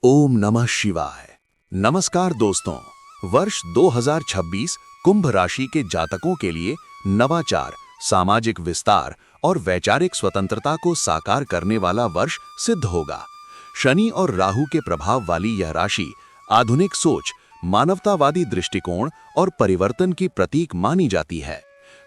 ओम नमः शिवाय। नमस्कार दोस्तों, वर्ष 2026 कुंभ राशि के जातकों के लिए नवाचार, सामाजिक विस्तार और वैचारिक स्वतंत्रता को साकार करने वाला वर्ष सिद्ध होगा। शनि और राहु के प्रभाव वाली यह राशि आधुनिक सोच, मानवतावादी दृष्टिकोण और परिवर्तन की प्रतीक मानी जाती है।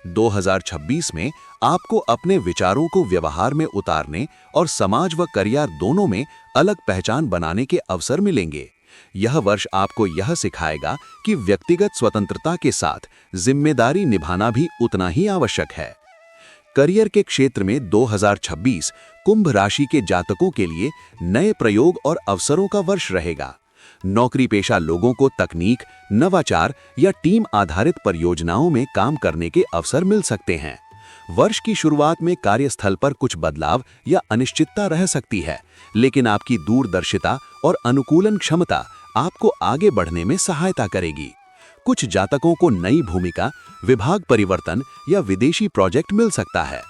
2026 में आपको अपने विचारों को व्यवहार में उतारने और समाज व करियर दोनों में अलग पहचान बनाने के अवसर मिलेंगे। यह वर्ष आपको यह सिखाएगा कि व्यक्तिगत स्वतंत्रता के साथ जिम्मेदारी निभाना भी उतना ही आवश्यक है। करियर के क्षेत्र में 2026 कुंभ राशि के जातकों के लिए नए प्रयोग और अवसरों का वर्ष रहेगा। नौकरी पेशा लोगों को तकनीक, नवाचार या टीम आधारित परियोजनाओं में काम करने के अवसर मिल सकते हैं। वर्ष की शुरुआत में कार्यस्थल पर कुछ बदलाव या अनिश्चितता रह सकती है, लेकिन आपकी दूरदर्शिता और अनुकूलन क्षमता आपको आगे बढ़ने में सहायता करेगी। कुछ जातकों को नई भूमिका, विभाग परिवर्तन या विदेशी प्रोजेक्ट मिल सकता है।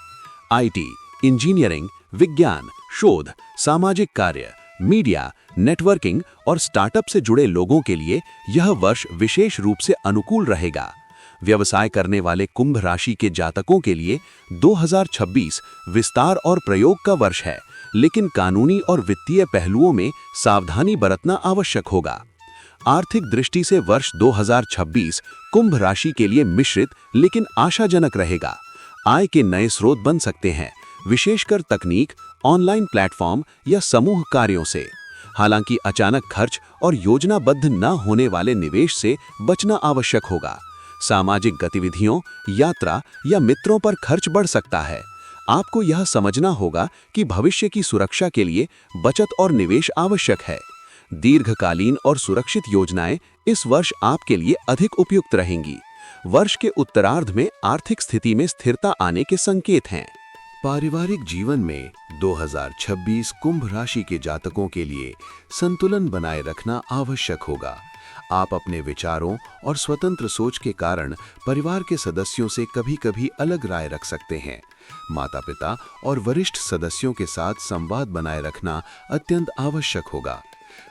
आईटी, इंजीनियरिंग, विज्ञान, शोध, सामाजिक कार्य, मीडिया, नेटवर्किंग और स्टार्टअप से जुड़े लोगों के लिए यह वर्ष विशेष रूप से अनुकूल रहेगा। व्यवसाय करने वाले कुंभ राशि के जातकों के लिए 2026 विस्तार और प्रयोग का वर्ष है, लेकिन कानूनी और वित्तीय पहलुओं में सावधानी बरतना आवश्यक होगा। आर्थिक दृष्टि से वर्ष 2026 कुंभ राशि के लिए मिश्रित लेकिन आशाजनक रहेगा। आय के नए स्रोत बन सकते हैं, विशेषकर तकनीक, ऑनलाइन प्लेटफॉर्म या समूह कार्यों से। हालांकि अचानक खर्च और योजनाबद्ध न होने वाले निवेश से बचना आवश्यक होगा। सामाजिक गतिविधियों, यात्रा या मित्रों पर खर्च बढ़ सकता है। आपको यह समझना होगा कि भविष्य की सुरक्षा के लिए बचत और निवेश आवश्यक है। दीर्घकालीन और सुरक्षित योजनाएं इस वर्ष आपके लिए अधिक उपयुक्त रहेंगी। वर्ष के उत्तरार्ध में आर्थिक स्थिति में स्थिरता आने के संकेत हैं। पारिवारिक जीवन में 2026 कुंभ राशि के जातकों के लिए संतुलन बनाए रखना आवश्यक होगा। आप अपने विचारों और स्वतंत्र सोच के कारण परिवार के सदस्यों से कभी-कभी अलग राय रख सकते हैं। माता-पिता और वरिष्ठ सदस्यों के साथ संवाद बनाए रखना अत्यंत आवश्यक होगा।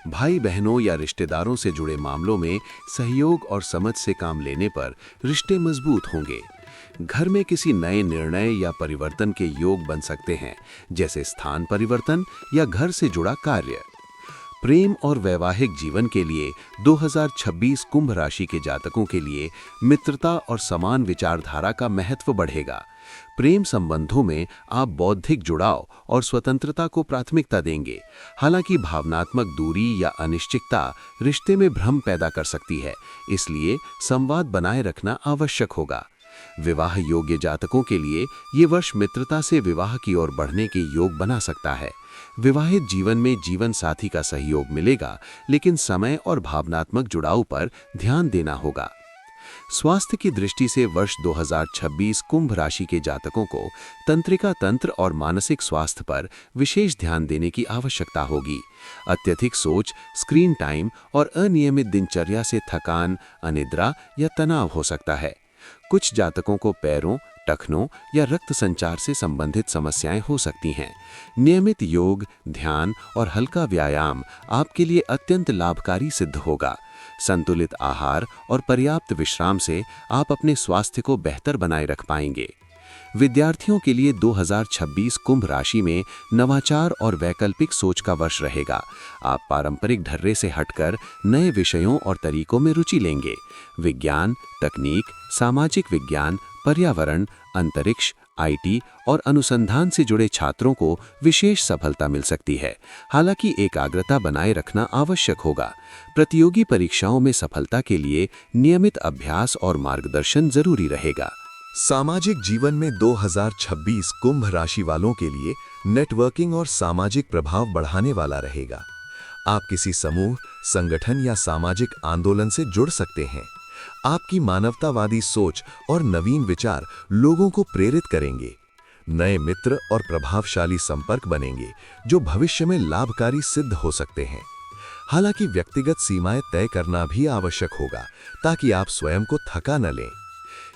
भाई बहनों या रिश्तेदारों से जुड़े मामलों में सहयोग और समझ से काम लेने पर रिश्ते मजबूत होंगे। घर में किसी नए निर्णय या परिवर्तन के योग बन सकते हैं, जैसे स्थान परिवर्तन या घर से जुड़ा कार्य। प्रेम और वैवाहिक जीवन के लिए 2026 कुंभ राशि के जातकों के लिए मित्रता और समान विचारधारा का महत्व बढ़ेगा। प्रेम संबंधों में आप बौद्धिक जुड़ाव और स्वतंत्रता को प्राथमिकता देंगे। हालांकि भावनात्मक दूरी या अनिश्चितता रिश्ते में भ्रम पैदा कर सकती है, इसलिए संवाद बनाए रखना आवश्यक होगा। विवाह योग्य जातकों के लिए ये वर्ष मित्रता से विवाह की ओर बढ़ने के योग बना सकता है। विवाहित जीवन में जीवन साथी का सहयोग मिलेगा, लेकिन समय और भावनात्मक जुड़ाव पर ध्यान देना होगा। स्वास्थ्य की दृष्टि से वर्ष 2026 कुंभ राशि के जातकों को तंत्रिका तंत्र और मानसिक स्वास्थ्य पर विशेष ध्यान देने की आवश्यकता होगी। अत्यधिक सोच, स्क्रीन टाइम और अनियमित दिनचर्या से थकान, अनिद्रा या तनाव हो सकता है। कुछ जातकों को पैरों, टखनों या रक्त संचार से संबंधित समस्याएं हो सकती हैं। नियमित योग, ध्यान और हल्का व्यायाम आपके लिए अत्यंत लाभकारी सिद्ध होगा। संतुलित आहार और पर्याप्त विश्राम से आप अपने स्वास्थ्य को बेहतर बनाए रख पाएंगे। विद्यार्थियों के लिए 2026 कुंभ राशि में नवाचार और वैकल्पिक सोच का वर्ष रहेगा। आप पारंपरिक ढर्रे से हटकर नए विषयों और तरीकों में रुचि लेंगे। विज्ञान, तकनीक, सामाजिक विज्ञान, पर्यावरण, अंतरिक्ष, आईटी और अनुसंधान से जुड़े छात्रों को विशेष सफलता मिल सकती है। हालांकि एकाग्रता बनाए रखना आवश्यक होगा। प्रतियोगी परीक्षाओं में सफलता के लिए नियमित अभ्यास और मार्गदर्शन जरूरी रहेगा। सामाजिक जीवन में 2026 कुंभ राशि वालों के लिए नेटवर्किंग और सामाजिक प्रभाव बढ़ाने वाला रहेगा। आप किसी समूह, संगठन या सामाजिक आंदोलन से जुड़ सकते हैं। आपकी मानवतावादी सोच और नवीन विचार लोगों को प्रेरित करेंगे। नए मित्र और प्रभावशाली संपर्क बनेंगे, जो भविष्य में लाभकारी सिद्ध हो सकते हैं। हालांकि व्यक्तिगत सीमाएं तय करना भी आवश्यक होगा, ताकि आप स्वयं को थका न लें।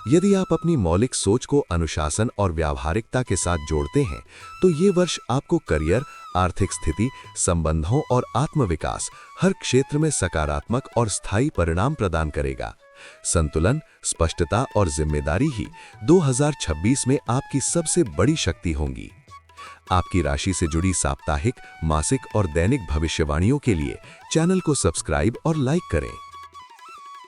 यदि आप अपनी मौलिक सोच को अनुशासन और व्यावहारिकता के साथ जोड़ते हैं, तो ये वर्ष आपको करियर, आर्थिक स्थिति, संबंधों और आत्मविकास हर क्षेत्र में सकारात्मक और स्थायी परिणाम प्रदान करेगा। संतुलन, स्पष्टता और जिम्मेदारी ही 2026 में आपकी सबसे बड़ी शक्ति होंगी। आपकी राशि से जुड़ी साप्ताहिक, मासिक और दैनिक भविष्यवाणियों के लिए चैनल को सब्सक्राइब और लाइक करें।